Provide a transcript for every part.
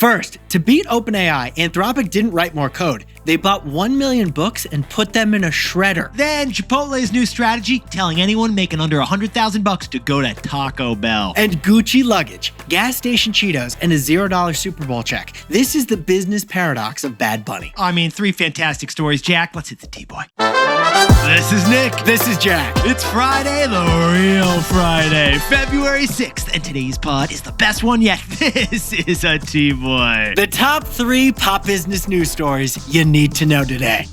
First, to beat OpenAI, Anthropic didn't write more code. They bought 1 million books and put them in a shredder. Then Chipotle's new strategy, telling anyone making under $100,000 to go to Taco Bell. And Gucci luggage, gas station Cheetos, and a $0 Super Bowl check. This is the business paradox of Bad Bunny. I mean, 3 fantastic stories. Jack, let's hit the T-boy. This is Nick. This is Jack. It's Friday, the real Friday, February 6th, and today's pod is the best one yet. This is a T-boy. The top 3 pop business news stories you need to know today.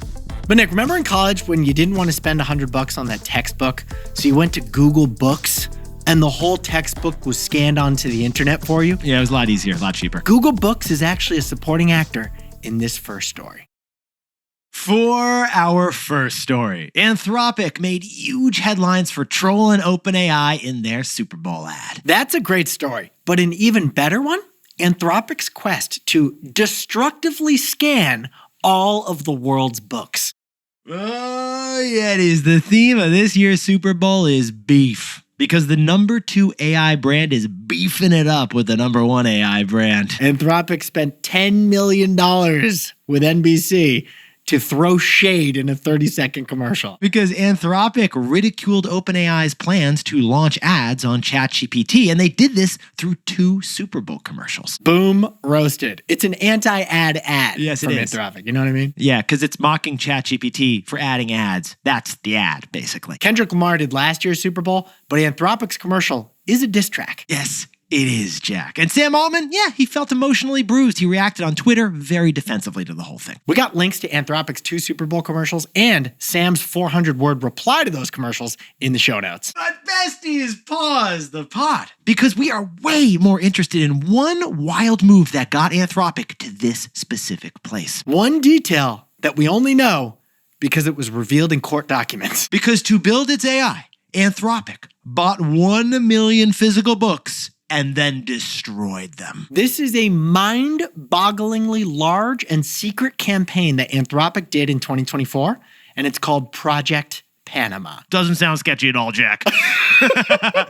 But Nick, remember in college when you didn't want to spend $100 on that textbook, so you went to Google Books and the whole textbook was scanned onto the internet for you? Yeah, it was a lot easier, a lot cheaper. Google Books is actually a supporting actor in this first story. For our first story, Anthropic made huge headlines for trolling OpenAI in their Super Bowl ad. That's a great story, but an even better one? Anthropic's quest to destructively scan all of the world's books. Oh, yeah, it is. The theme of this year's Super Bowl is beef, because the number 2 AI brand is beefing it up with the number 1 AI brand. Anthropic spent $10 million with NBC to throw shade in a 30-second commercial. Because Anthropic ridiculed OpenAI's plans to launch ads on ChatGPT, and they did this through 2 Super Bowl commercials. Boom, roasted. It's an anti-ad ad Yes, from it is. Anthropic. You know what I mean? Yeah, because it's mocking ChatGPT for adding ads. That's the ad, basically. Kendrick Lamar did last year's Super Bowl, but Anthropic's commercial is a diss track. Yes, it is, Jack. And Sam Altman, yeah, he felt emotionally bruised. He reacted on Twitter very defensively to the whole thing. We got links to Anthropic's 2 Super Bowl commercials and Sam's 400-word reply to those commercials in the show notes. But besties, pause the pod, because we are way more interested in one wild move that got Anthropic to this specific place. One detail that we only know because it was revealed in court documents. Because to build its AI, Anthropic bought 1 million physical books and then destroyed them. This is a mind-bogglingly large and secret campaign that Anthropic did in 2024, and it's called Project Panama. Doesn't sound sketchy at all, Jack.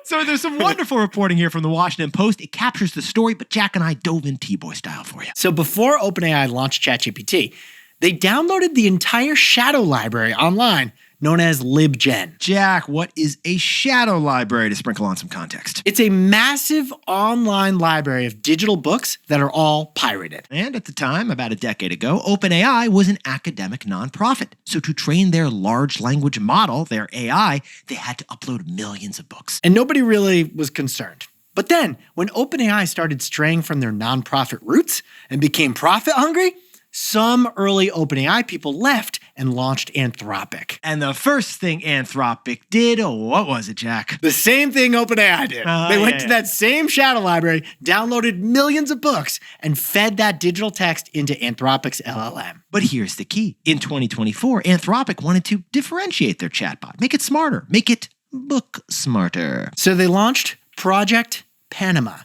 So there's some wonderful reporting here from the Washington Post. It captures the story, but Jack and I dove in T-boy style for you. So before OpenAI launched ChatGPT, they downloaded the entire shadow library online known as LibGen. Jack, what is a shadow library to sprinkle on some context? It's a massive online library of digital books that are all pirated. And at the time, about a decade ago, OpenAI was an academic nonprofit. So to train their large language model, their AI, they had to upload millions of books. And nobody really was concerned. But then, when OpenAI started straying from their nonprofit roots and became profit hungry, some early OpenAI people left and launched Anthropic. And the first thing Anthropic did, what was it, Jack? The same thing OpenAI did. They went to that same shadow library, downloaded millions of books, and fed that digital text into Anthropic's LLM. But here's the key. In 2024, Anthropic wanted to differentiate their chatbot, make it smarter, make it book smarter. So they launched Project Panama,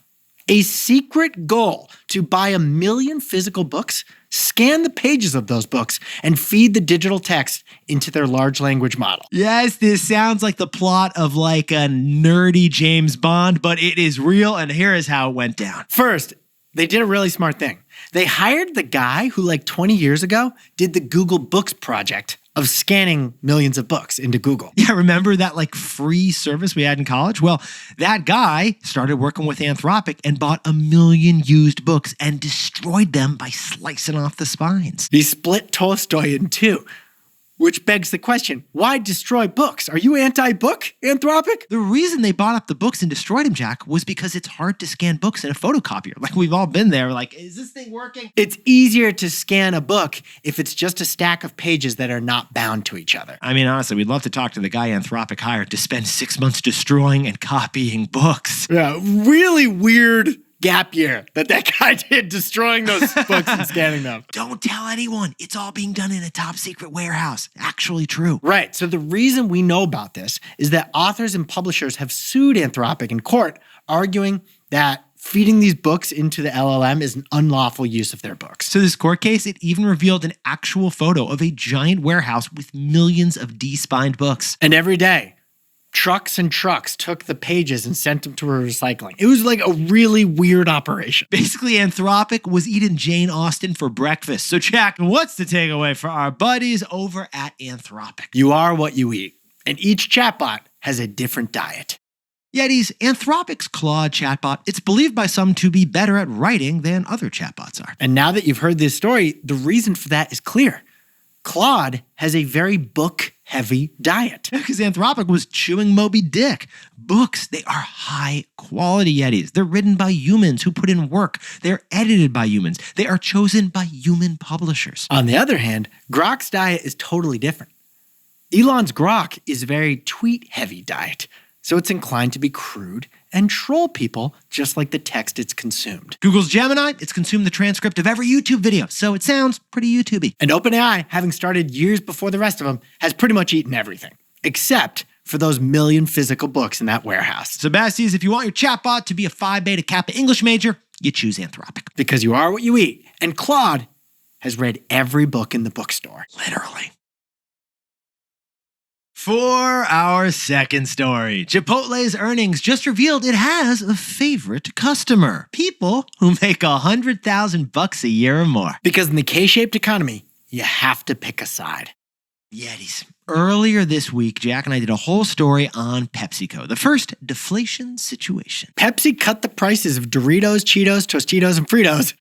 a secret goal to buy 1 million physical books, scan the pages of those books, and feed the digital text into their large language model. Yes, this sounds like the plot of like a nerdy James Bond, but it is real, and here is how it went down. First, they did a really smart thing. They hired the guy who 20 years ago did the Google Books project of scanning millions of books into Google. Yeah, remember that free service we had in college? Well, that guy started working with Anthropic and bought 1 million used books and destroyed them by slicing off the spines. He split Tolstoy in 2. Which begs the question, why destroy books? Are you anti-book, Anthropic? The reason they bought up the books and destroyed them, Jack, was because it's hard to scan books in a photocopier. We've all been there. Is this thing working? It's easier to scan a book if it's just a stack of pages that are not bound to each other. I mean, honestly, we'd love to talk to the guy Anthropic hired to spend 6 months destroying and copying books. Yeah, really weird gap year that guy did, destroying those books and scanning them. Don't tell anyone. It's all being done in a top secret warehouse. Actually true. Right. So the reason we know about this is that authors and publishers have sued Anthropic in court, arguing that feeding these books into the LLM is an unlawful use of their books. So this court case, it even revealed an actual photo of a giant warehouse with millions of de-spined books. And every day, Trucks and trucks took the pages and sent them to recycling. It was like a really weird operation. Basically, Anthropic was eating Jane Austen for breakfast. So, Jack, what's the takeaway for our buddies over at Anthropic? You are what you eat, and each chatbot has a different diet. Yetis, Anthropic's Claude chatbot, it's believed by some to be better at writing than other chatbots are. And now that you've heard this story, the reason for that is clear. Claude has a very book-heavy diet. Because Anthropic was chewing Moby Dick. Books, they are high-quality Yetis. They're written by humans who put in work. They're edited by humans. They are chosen by human publishers. On the other hand, Grok's diet is totally different. Elon's Grok is a very tweet-heavy diet, so it's inclined to be crude and troll people just like the text it's consumed. Google's Gemini, it's consumed the transcript of every YouTube video, so it sounds pretty YouTube-y. And OpenAI, having started years before the rest of them, has pretty much eaten everything, except for those million physical books in that warehouse. So besties, if you want your chatbot to be a Phi Beta Kappa English major, you choose Anthropic. Because you are what you eat, and Claude has read every book in the bookstore. Literally. For our second story, Chipotle's earnings just revealed it has a favorite customer. People who make $100,000 a year or more. Because in the K-shaped economy, you have to pick a side. Yetis. Earlier this week, Jack and I did a whole story on PepsiCo, the first deflation situation. Pepsi cut the prices of Doritos, Cheetos, Tostitos, and Fritos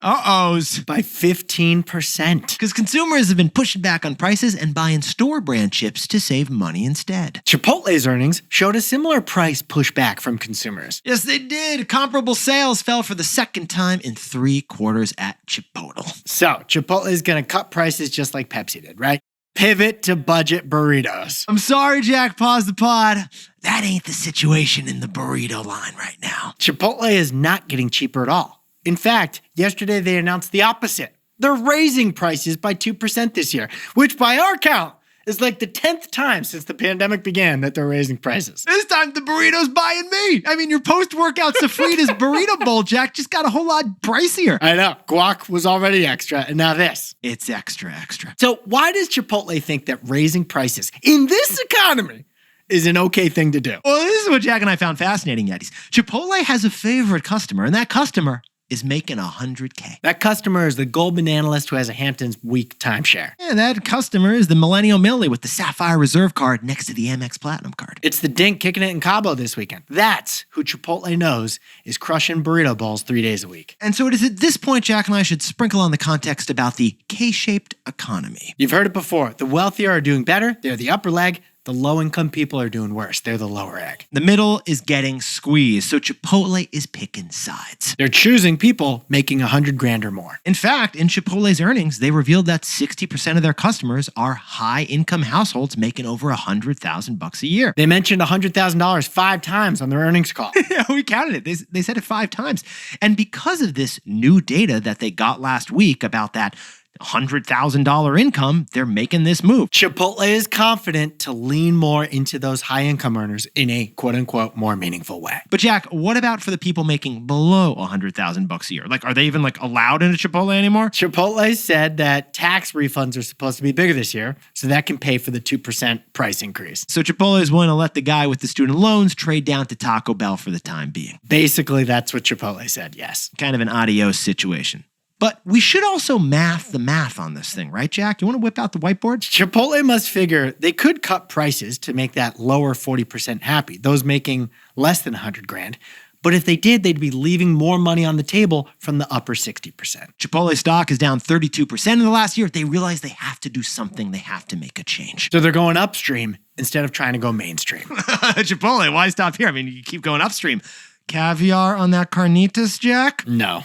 by 15%. Because consumers have been pushing back on prices and buying store brand chips to save money instead. Chipotle's earnings showed a similar price pushback from consumers. Yes, they did. Comparable sales fell for the second time in 3 quarters at Chipotle. So, Chipotle is going to cut prices just like Pepsi did, right? Pivot to budget burritos. I'm sorry, Jack, pause the pod. That ain't the situation in the burrito line right now. Chipotle is not getting cheaper at all. In fact, yesterday they announced the opposite. They're raising prices by 2% this year, which by our count is like the 10th time since the pandemic began that they're raising prices. This time the burrito's buying me. I mean, your post-workout sofritas burrito bowl, Jack, just got a whole lot pricier. I know. Guac was already extra, and now this. It's extra. So why does Chipotle think that raising prices in this economy is an okay thing to do? Well, this is what Jack and I found fascinating, Yetis. Chipotle has a favorite customer, and that customer is making $100K. That customer is the Goldman analyst who has a Hamptons week timeshare. Yeah, that customer is the millennial Millie with the Sapphire Reserve card next to the Amex Platinum card. It's the dink kicking it in Cabo this weekend. That's who Chipotle knows is crushing burrito bowls 3 days a week. And so it is at this point Jack and I should sprinkle on the context about the K-shaped economy. You've heard it before. The wealthier are doing better. They're the upper leg. The low-income people are doing worse. They're the lower egg. The middle is getting squeezed, so Chipotle is picking sides. They're choosing people making $100,000 or more. In fact, in Chipotle's earnings, they revealed that 60% of their customers are high-income households making over $100,000 a year. They mentioned $100,000 5 times on their earnings call. Yeah, we counted it. They said it 5 times. And because of this new data that they got last week about that $100,000 income, they're making this move. Chipotle is confident to lean more into those high income earners in a quote unquote more meaningful way. But Jack, what about for the people making below $100,000 a year? Like, are they even allowed into Chipotle anymore? Chipotle said that tax refunds are supposed to be bigger this year, so that can pay for the 2% price increase. So Chipotle is willing to let the guy with the student loans trade down to Taco Bell for the time being. Basically, that's what Chipotle said, yes. Kind of an adios situation. But we should also math the math on this thing, right, Jack? You want to whip out the whiteboard? Chipotle must figure they could cut prices to make that lower 40% happy, those making less than $100,000. But if they did, they'd be leaving more money on the table from the upper 60%. Chipotle stock is down 32% in the last year. They realize they have to do something. They have to make a change. So they're going upstream instead of trying to go mainstream. Chipotle, why stop here? I mean, you keep going upstream. Caviar on that carnitas, Jack? No.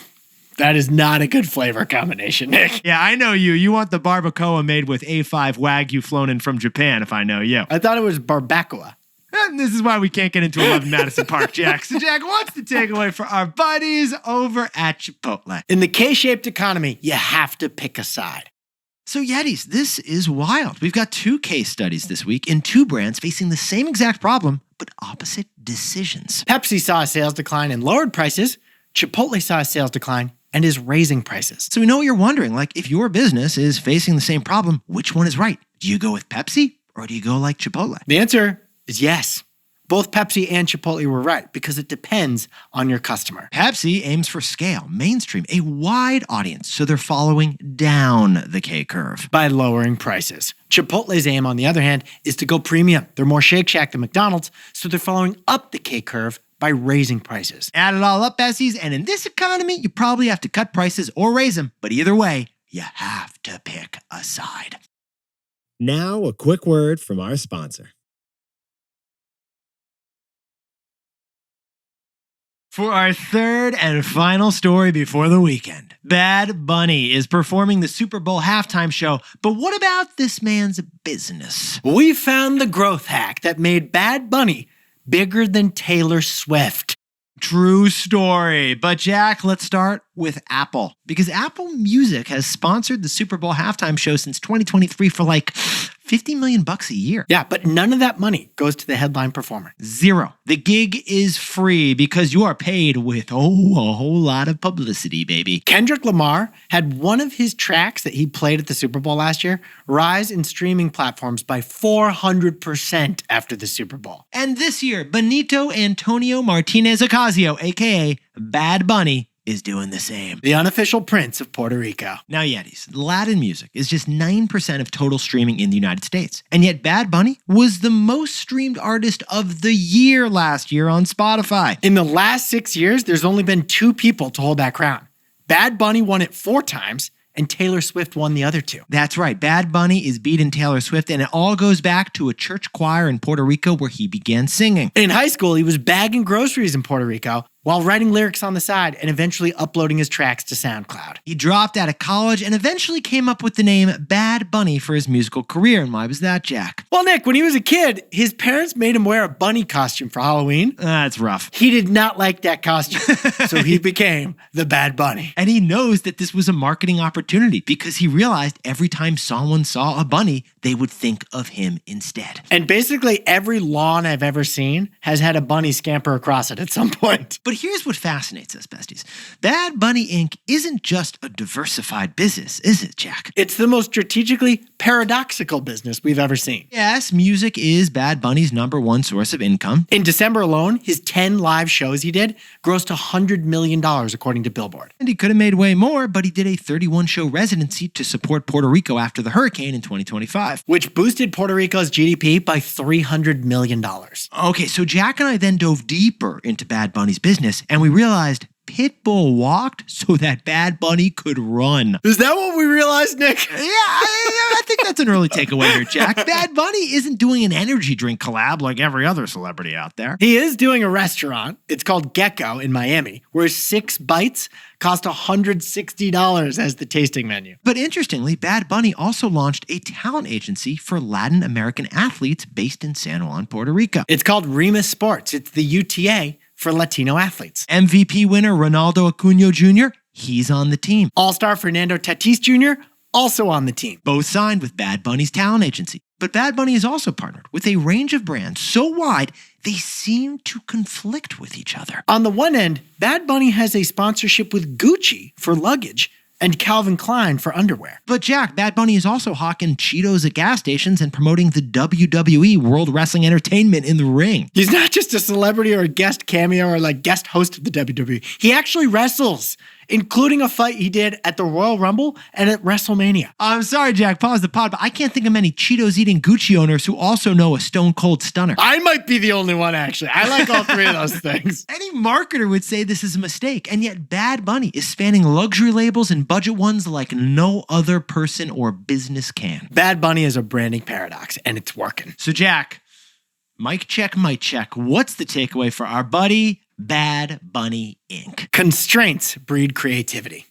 That is not a good flavor combination, Nick. Yeah, I know you. You want the barbacoa made with A5 Wagyu flown in from Japan, if I know you. I thought it was barbacoa. And this is why we can't get into 11 Madison Park, Jack. So, Jack, what's the takeaway for our buddies over at Chipotle? In the K-shaped economy, you have to pick a side. So, Yetis, this is wild. We've got 2 case studies this week in 2 brands facing the same exact problem, but opposite decisions. Pepsi saw a sales decline and lowered prices. Chipotle saw a sales decline and is raising prices. So we know what you're wondering, if your business is facing the same problem, which one is right? Do you go with Pepsi or do you go like Chipotle? The answer is yes. Both Pepsi and Chipotle were right because it depends on your customer. Pepsi aims for scale, mainstream, a wide audience, so they're following down the K-curve. By lowering prices. Chipotle's aim, on the other hand, is to go premium. They're more Shake Shack than McDonald's, so they're following up the K-curve by raising prices. Add it all up, Bessies, and in this economy, you probably have to cut prices or raise them. But either way, you have to pick a side. Now, a quick word from our sponsor. For our third and final story before the weekend, Bad Bunny is performing the Super Bowl halftime show, but what about this man's business? We found the growth hack that made Bad Bunny bigger than Taylor Swift. True story. But Jack, let's start with Apple. Because Apple Music has sponsored the Super Bowl halftime show since 2023 for like $50 million a year. Yeah, but none of that money goes to the headline performer. Zero. The gig is free because you are paid with a whole lot of publicity, baby. Kendrick Lamar had one of his tracks that he played at the Super Bowl last year rise in streaming platforms by 400% after the Super Bowl. And this year, Benito Antonio Martinez Ocasio, aka Bad Bunny, is doing the same. The unofficial prince of Puerto Rico. Now, Yetis, Latin music is just 9% of total streaming in the United States. And yet Bad Bunny was the most streamed artist of the year last year on Spotify. In the last 6 years, there's only been 2 people to hold that crown. Bad Bunny won it 4 times, and Taylor Swift won the other 2. That's right. Bad Bunny is beating Taylor Swift, and it all goes back to a church choir in Puerto Rico where he began singing. In high school, he was bagging groceries in Puerto Rico while writing lyrics on the side and eventually uploading his tracks to SoundCloud. He dropped out of college and eventually came up with the name Bad Bunny for his musical career. And why was that, Jack? Well, Nick, when he was a kid, his parents made him wear a bunny costume for Halloween. That's rough. He did not like that costume, so he became the Bad Bunny. And he knows that this was a marketing opportunity because he realized every time someone saw a bunny, they would think of him instead. And basically every lawn I've ever seen has had a bunny scamper across it at some point. But here's what fascinates us, besties. Bad Bunny Inc. isn't just a diversified business, is it, Jack? It's the most strategically paradoxical business we've ever seen. Yes, music is Bad Bunny's #1 source of income. In December alone, his 10 live shows he did grossed $100 million, according to Billboard. And he could have made way more, but he did a 31-show residency to support Puerto Rico after the hurricane in 2025. Which boosted Puerto Rico's GDP by $300 million. Okay, so Jack and I then dove deeper into Bad Bunny's business, and we realized Pitbull walked so that Bad Bunny could run. Is that what we realized, Nick? Yeah, I think that's an early takeaway here, Jack. Bad Bunny isn't doing an energy drink collab like every other celebrity out there. He is doing a restaurant. It's called Gecko in Miami, where 6 bites cost $160 as the tasting menu. But interestingly, Bad Bunny also launched a talent agency for Latin American athletes based in San Juan, Puerto Rico. It's called Remus Sports. It's the UTA for Latino athletes. MVP winner Ronaldo Acuña Jr., he's on the team. All-star Fernando Tatis Jr., also on the team. Both signed with Bad Bunny's talent agency. But Bad Bunny has also partnered with a range of brands so wide, they seem to conflict with each other. On the one end, Bad Bunny has a sponsorship with Gucci for luggage and Calvin Klein for underwear. But Jack, Bad Bunny is also hawking Cheetos at gas stations and promoting the WWE World Wrestling Entertainment in the ring. He's not just a celebrity or a guest cameo or like guest host of the WWE. He actually wrestles, including a fight he did at the Royal Rumble and at WrestleMania. I'm sorry, Jack, pause the pod, but I can't think of many Cheetos-eating Gucci owners who also know a Stone Cold Stunner. I might be the only one, actually. I like all 3 of those things. Any marketer would say this is a mistake, and yet Bad Bunny is spanning luxury labels and budget ones like no other person or business can. Bad Bunny is a branding paradox, and it's working. So, Jack, mic check. What's the takeaway for our buddy, Bad Bunny Inc.? Constraints breed creativity.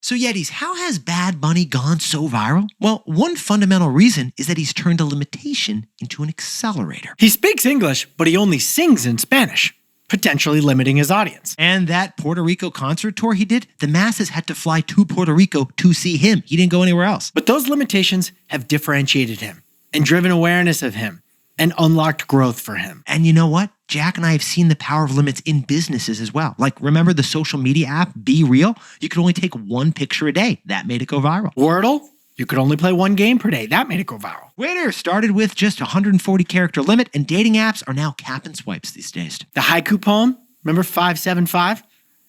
So Yetis, how has Bad Bunny gone so viral? Well, one fundamental reason is that he's turned a limitation into an accelerator. He speaks English, but he only sings in Spanish, potentially limiting his audience. And that Puerto Rico concert tour he did, the masses had to fly to Puerto Rico to see him. He didn't go anywhere else. But those limitations have differentiated him and driven awareness of him and unlocked growth for him. And you know what? Jack and I have seen the power of limits in businesses as well. Like, remember the social media app, Be Real? You could only take 1 picture a day. That made it go viral. Wordle? You could only play one game per day. That made it go viral. Twitter started with just a 140 character limit, and dating apps are now cap and swipes these days. The haiku poem, remember 575?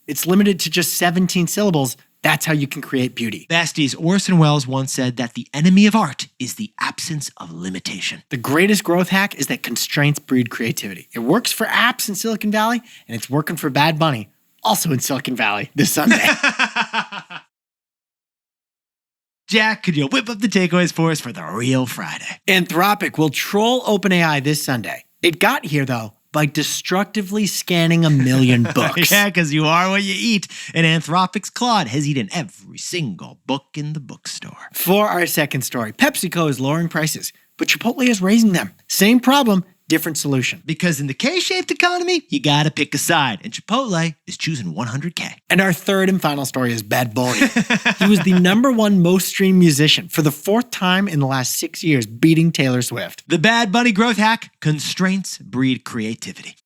It's limited to just 17 syllables. That's how you can create beauty. Besties, Orson Welles once said that the enemy of art is the absence of limitation. The greatest growth hack is that constraints breed creativity. It works for apps in Silicon Valley, and it's working for Bad Bunny, also in Silicon Valley, this Sunday. Jack, could you whip up the takeaways for us for the real Friday? Anthropic will troll OpenAI this Sunday. It got here, though, by destructively scanning 1 million books. Yeah, because you are what you eat. And Anthropic's Claude has eaten every single book in the bookstore. For our second story, PepsiCo is lowering prices, but Chipotle is raising them. Same problem, different solution. Because in the K-shaped economy, you gotta pick a side. And Chipotle is choosing 100K. And our third and final story is Bad Bunny. He was the #1 most streamed musician for the 4th time in the last 6 years, beating Taylor Swift. The Bad Bunny growth hack: constraints breed creativity.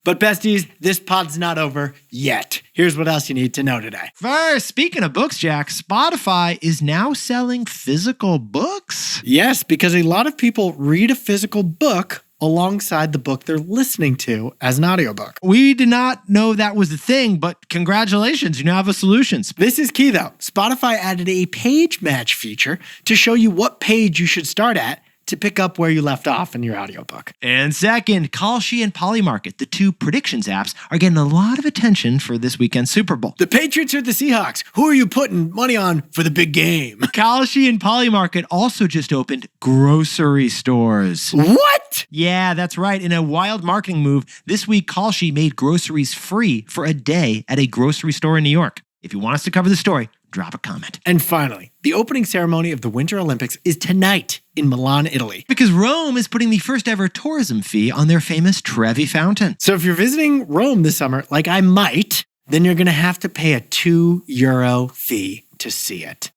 But besties, this pod's not over yet. Here's what else you need to know today. First, speaking of books, Jack, Spotify is now selling physical books. Yes, because a lot of people read a physical book alongside the book they're listening to as an audiobook. We did not know that was the thing, but congratulations, you now have a solution. This is key though. Spotify added a page match feature to show you what page you should start at to pick up where you left off in your audiobook. And second, Kalshi and Polymarket, the two predictions apps, are getting a lot of attention for this weekend's Super Bowl. The Patriots or the Seahawks? Who are you putting money on for the big game? Kalshi and Polymarket also just opened grocery stores. What? Yeah, that's right. In a wild marketing move, this week Kalshi made groceries free for a day at a grocery store in New York. If you want us to cover the story, drop a comment. And finally, the opening ceremony of the Winter Olympics is tonight in Milan, Italy. Because Rome is putting the first ever tourism fee on their famous Trevi fountain. So if you're visiting Rome this summer, like I might, then you're going to have to pay a €2 fee to see it.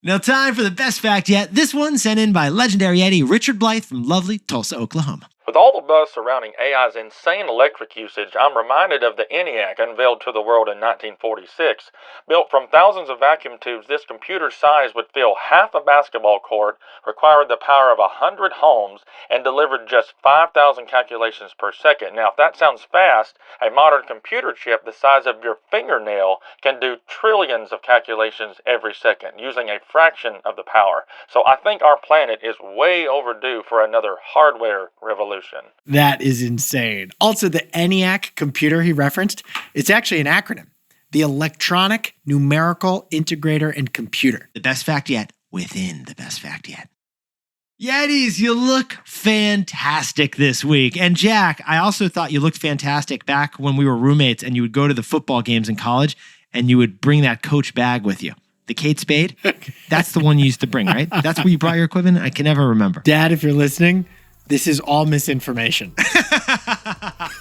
Now time for the best fact yet. This one sent in by legendary Eddie Richard Blythe from lovely Tulsa, Oklahoma. With all the buzz surrounding AI's insane electric usage, I'm reminded of the ENIAC unveiled to the world in 1946. Built from thousands of vacuum tubes, this computer's size would fill half a basketball court, required the power of 100 homes, and delivered just 5,000 calculations per second. Now, if that sounds fast, a modern computer chip the size of your fingernail can do trillions of calculations every second, using a fraction of the power. So I think our planet is way overdue for another hardware revolution. That is insane. Also, the ENIAC computer he referenced, it's actually an acronym. The Electronic Numerical Integrator and Computer. The best fact yet within the best fact yet. Yetis, you look fantastic this week. And Jack, I also thought you looked fantastic back when we were roommates and you would go to the football games in college and you would bring that Coach bag with you. The Kate Spade? That's the one you used to bring, right? That's where you brought your equipment? I can never remember. Dad, if you're listening, this is all misinformation.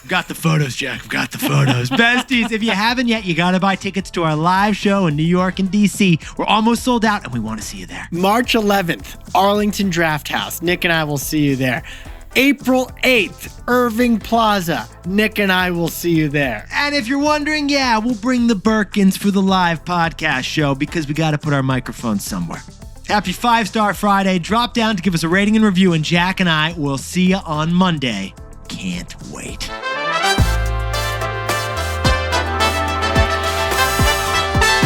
Got the photos, Jack. We've got the photos. Besties, if you haven't yet, you got to buy tickets to our live show in New York and D.C. We're almost sold out, and we want to see you there. March 11th, Arlington Draft House. Nick and I will see you there. April 8th, Irving Plaza. Nick and I will see you there. And if you're wondering, yeah, we'll bring the Birkins for the live podcast show because we got to put our microphones somewhere. Happy 5-Star Friday. Drop down to give us a rating and review, and Jack and I will see you on Monday. Can't wait.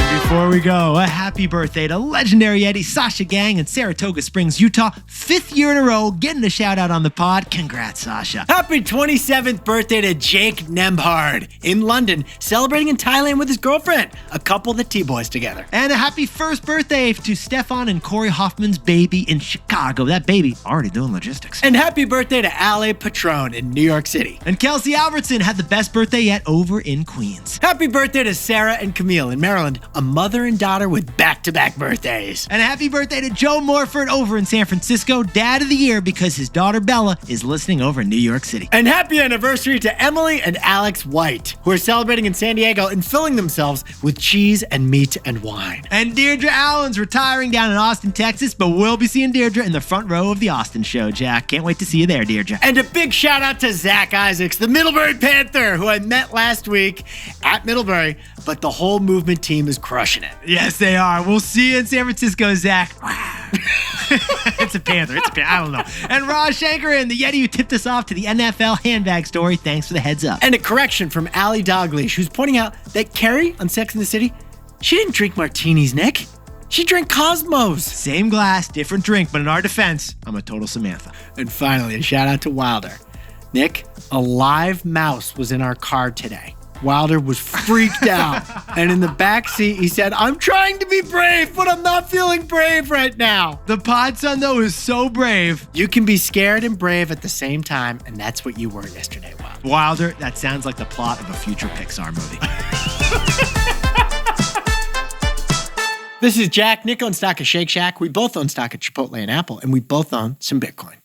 And before we go, a happy birthday to legendary Eddie, Sasha Gang in Saratoga Springs, Utah. 5th year in a row, getting a shout out on the pod. Congrats, Sasha. Happy 27th birthday to Jake Nembhard in London, celebrating in Thailand with his girlfriend, a couple that T-boys together. And a happy 1st birthday to Stefan and Corey Hoffman's baby in Chicago. That baby already doing logistics. And happy birthday to Ale Patron in New York City. And Kelsey Albertson had the best birthday yet over in Queens. Happy birthday to Sarah and Camille in Maryland, a mother and daughter with back-to-back birthdays. And a happy birthday to Joe Morford over in San Francisco, Dad of the Year, because his daughter Bella is listening over in New York City. And happy anniversary to Emily and Alex White, who are celebrating in San Diego and filling themselves with cheese and meat and wine. And Deirdre Allen's retiring down in Austin, Texas, but we'll be seeing Deirdre in the front row of the Austin show, Jack. Can't wait to see you there, Deirdre. And a big shout out to Zach Isaacs, the Middlebury Panther, who I met last week at Middlebury, but the whole movement team is crushing. crushing it. Yes, they are. We'll see you in San Francisco, Zach. It's a panther. I don't know. And Raj Shankaran, the Yeti who tipped us off to the NFL handbag story. Thanks for the heads up. And a correction from Allie Dalglish, who's pointing out that Carrie on Sex and the City, she didn't drink martinis, Nick. She drank Cosmos. Same glass, different drink, but in our defense, I'm a total Samantha. And finally, a shout out to Wilder. Nick, a live mouse was in our car today. Wilder was freaked out. And in the back seat, he said, I'm trying to be brave, but I'm not feeling brave right now. The pod son, though, is so brave. You can be scared and brave at the same time, and that's what you were yesterday, Wilder. Wilder, that sounds like the plot of a future Pixar movie. This is Jack. Nick owns stock of Shake Shack. We both own stock of Chipotle and Apple, and we both own some Bitcoin.